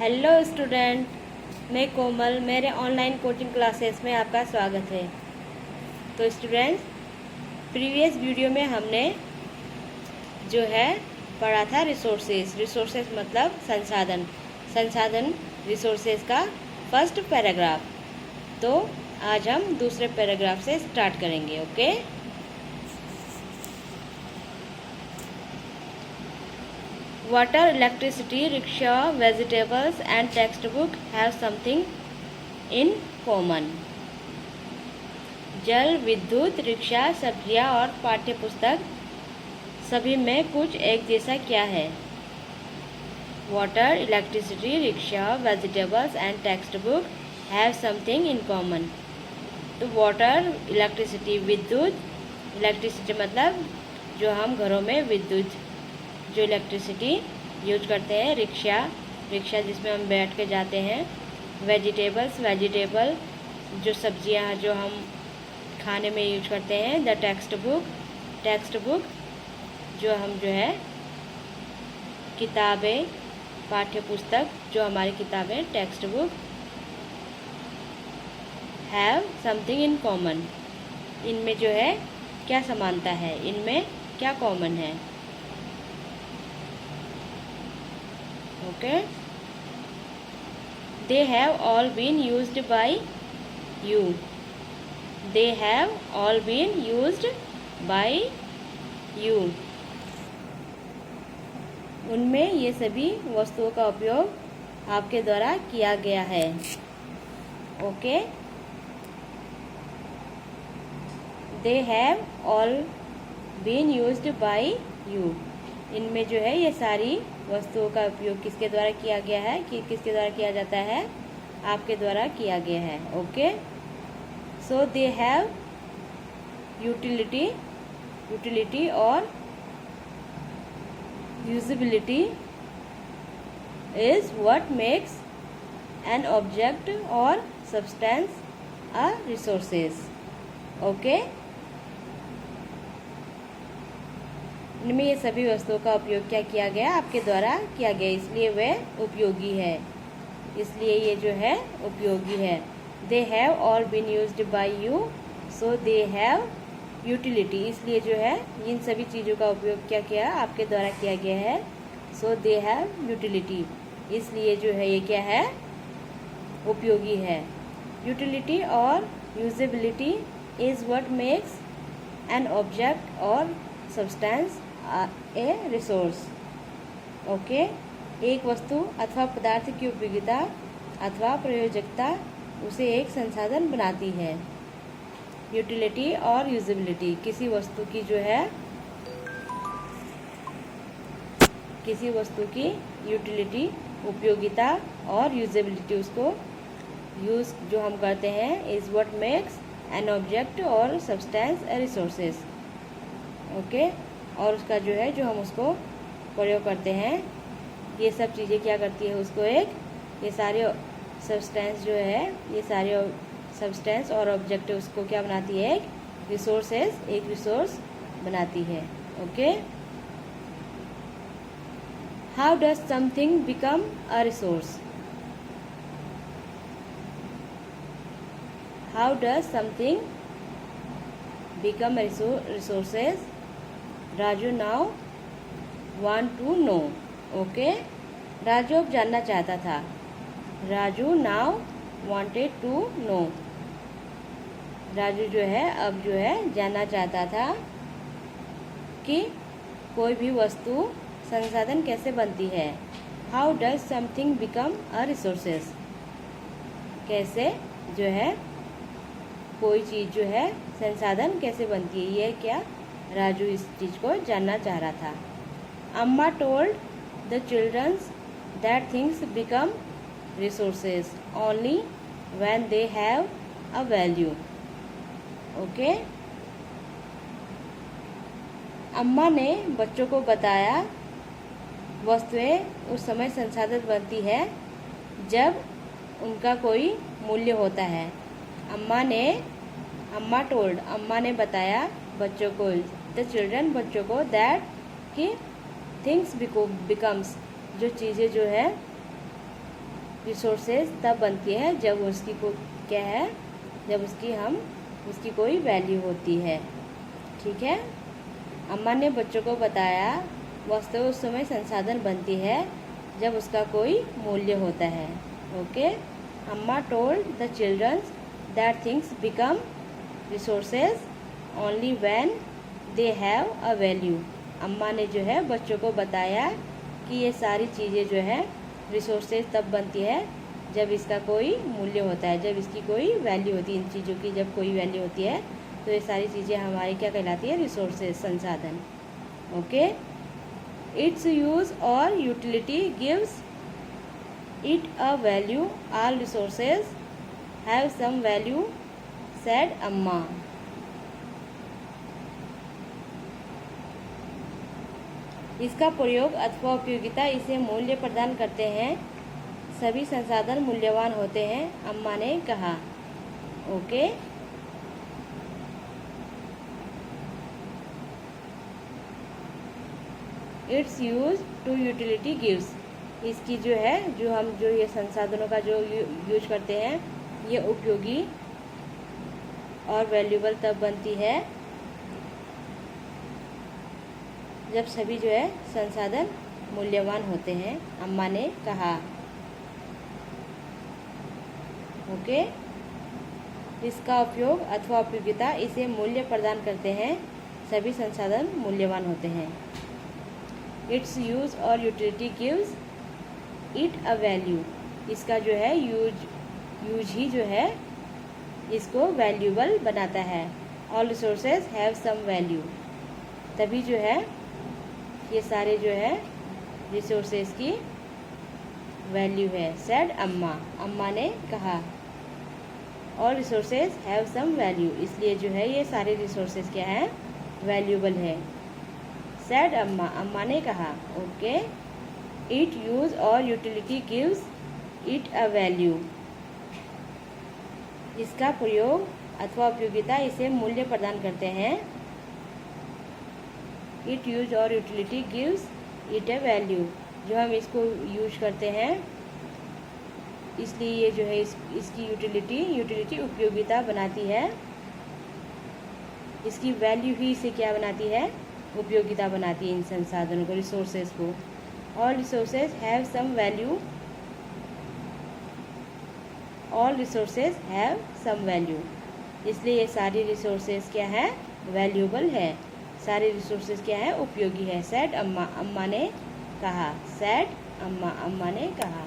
Hello student, मैं कोमल, मेरे online coaching classes में आपका स्वागत है। तो स्टूडेंट्स, प्रीवियस वीडियो में हमने जो है पढ़ा था रिसोर्सेज मतलब संसाधन रिसोर्सेज का फर्स्ट पैराग्राफ। तो आज हम दूसरे पैराग्राफ से स्टार्ट करेंगे। Okay, Water, electricity, rickshaw, vegetables and textbook have something in common. जल, विद्युत, रिक्शा, सब्जियां और पाठ्य पुस्तक सभी में कुछ एक जैसा क्या है? Water, electricity, rickshaw, vegetables and text book have something in common. तो वाटर, इलेक्ट्रिसिटी, विद्युत, इलेक्ट्रिसिटी मतलब जो हम घरों में विद्युत जो इलेक्ट्रिसिटी यूज करते हैं, रिक्शा जिसमें हम बैठ के जाते हैं, वेजिटेबल जो सब्जियां जो हम खाने में यूज करते हैं, द टेक्स्ट बुक जो हम जो है किताबें, पाठ्य पुस्तक जो हमारी किताबें, text book have something in common. इनमें जो है क्या समानता है, इनमें क्या कॉमन है? Okay, they have all been used by you. They have all been used by you. उनमें ये सभी वस्तुओं का उपयोग आपके द्वारा किया गया है। Okay, they have all been used by you. इनमें जो है ये सारी वस्तुओं का उपयोग किसके द्वारा किया गया है, कि किसके द्वारा किया जाता है? आपके द्वारा किया गया है। Okay, so they have utility और usability is what makes an object और सब्सटेंस अ रिसोर्सेज। ओके, इनमें ये सभी वस्तुओं का उपयोग क्या किया गया? आपके द्वारा किया गया, इसलिए वे उपयोगी है, इसलिए ये जो है उपयोगी है। They have all been used by you, so they have utility, इसलिए जो है इन सभी चीज़ों का उपयोग क्या किया? आपके द्वारा किया गया है, सो दे हैव यूटिलिटी, इसलिए जो है ये क्या है? उपयोगी है। यूटिलिटी और usability is what makes an object और सब्सटेंस ए रिसोर्स। ओके, एक वस्तु अथवा पदार्थ की उपयोगिता अथवा प्रयोजकता उसे एक संसाधन बनाती है। यूटिलिटी और यूजिबिलिटी, किसी वस्तु की जो है किसी वस्तु की यूटिलिटी उपयोगिता और यूजिबिलिटी उसको यूज जो हम करते हैं is what makes an object और सब्सटेंस ए रिसोर्सेज। ओके, और उसका जो है जो हम उसको प्रयोग करते हैं, ये सब चीज़ें क्या करती है? उसको ये सारे सब्सटेंस जो है, ये सारे सब्सटेंस और ऑब्जेक्ट उसको क्या बनाती है? एक रिसोर्स बनाती है। Okay, how does something become a resource? How does something become resources? Raju now want to know. Okay, Raju अब जानना चाहता था। Raju now wanted to know, Raju जो है अब जो है जानना चाहता था कि कोई भी वस्तु संसाधन कैसे बनती है। How does something become a resources? कैसे जो है कोई चीज़ जो है संसाधन कैसे बनती है, ये क्या राजू इस चीज़ को जानना चाह रहा था। Amma told the childrens that things become resources only when they have a value. Okay, Amma ने बच्चों को बताया वस्तुएं उस समय संसाधन बनती है जब उनका कोई मूल्य होता है। अम्मा ने बताया बच्चों को, द चिल्ड्रन बच्चों को, दैट कि थिंग्स बिकम्स जो चीज़ें जो है रिसोर्सेज तब बनती है जब उसकी क्या है, जब उसकी कोई वैल्यू होती है। ठीक है। अम्मा ने बच्चों को बताया वस्तु उस समय संसाधन बनती है जब उसका कोई मूल्य होता है। Okay. Amma told the childrens that things become resources only when they have a value. Amma ने जो है बच्चों को बताया कि ये सारी चीज़ें जो है रिसोर्सेज तब बनती है जब इसका कोई मूल्य होता है, जब इसकी कोई वैल्यू होती है। इन चीज़ों की जब कोई वैल्यू होती है तो ये सारी चीज़ें हमारी क्या कहलाती है, रिसोर्सेज, संसाधन। ओके। इट्स यूज और utility gives it a value, all resources have some value, said Amma. इसका प्रयोग अथवा उपयोगिता इसे मूल्य प्रदान करते हैं। सभी संसाधन मूल्यवान होते हैं, अम्मा ने कहा। Okay. Its use to utility gives. इसकी जो है जो ये संसाधनों का जो यूज करते हैं ये उपयोगी और वैल्यूबल तब बनती है जब सभी जो है संसाधन मूल्यवान होते हैं, अम्मा ने कहा। ओके। इसका उपयोग अथवा उपयोगिता इसे मूल्य प्रदान करते हैं, सभी संसाधन मूल्यवान होते हैं। इट्स यूज और utility gives it a value. इसका जो है यूज ही जो है इसको वैल्यूबल बनाता है। All resources have some value. तभी जो है ये सारे जो है रिसोर्सेज की वैल्यू है, सेड अम्मा। अम्मा ने कहा। और रिसोर्सेज हैव सम वैल्यू, इसलिए जो है ये सारे रिसोर्सेज क्या है, वैल्यूबल है, सेड अम्मा। अम्मा ने कहा। ओके। इट यूज और utility gives it a value. इसका प्रयोग अथवा उपयोगिता इसे मूल्य प्रदान करते हैं। इट यूज और utility gives it a value. जो हम इसको यूज करते हैं इसलिए ये जो है इसकी यूटिलिटी उपयोगिता बनाती है। इसकी वैल्यू ही इसे क्या बनाती है, उपयोगिता बनाती है इन संसाधनों को, रिसोर्सेज को। All resources have some value, all resources have some value. इसलिए ये सारी रिसोर्सेज क्या है, वैल्यूबल है। सारे रिसोर्सेज क्या है, उपयोगी है, सेड अम्मा। अम्मा ने कहा, सेड अम्मा। अम्मा ने कहा।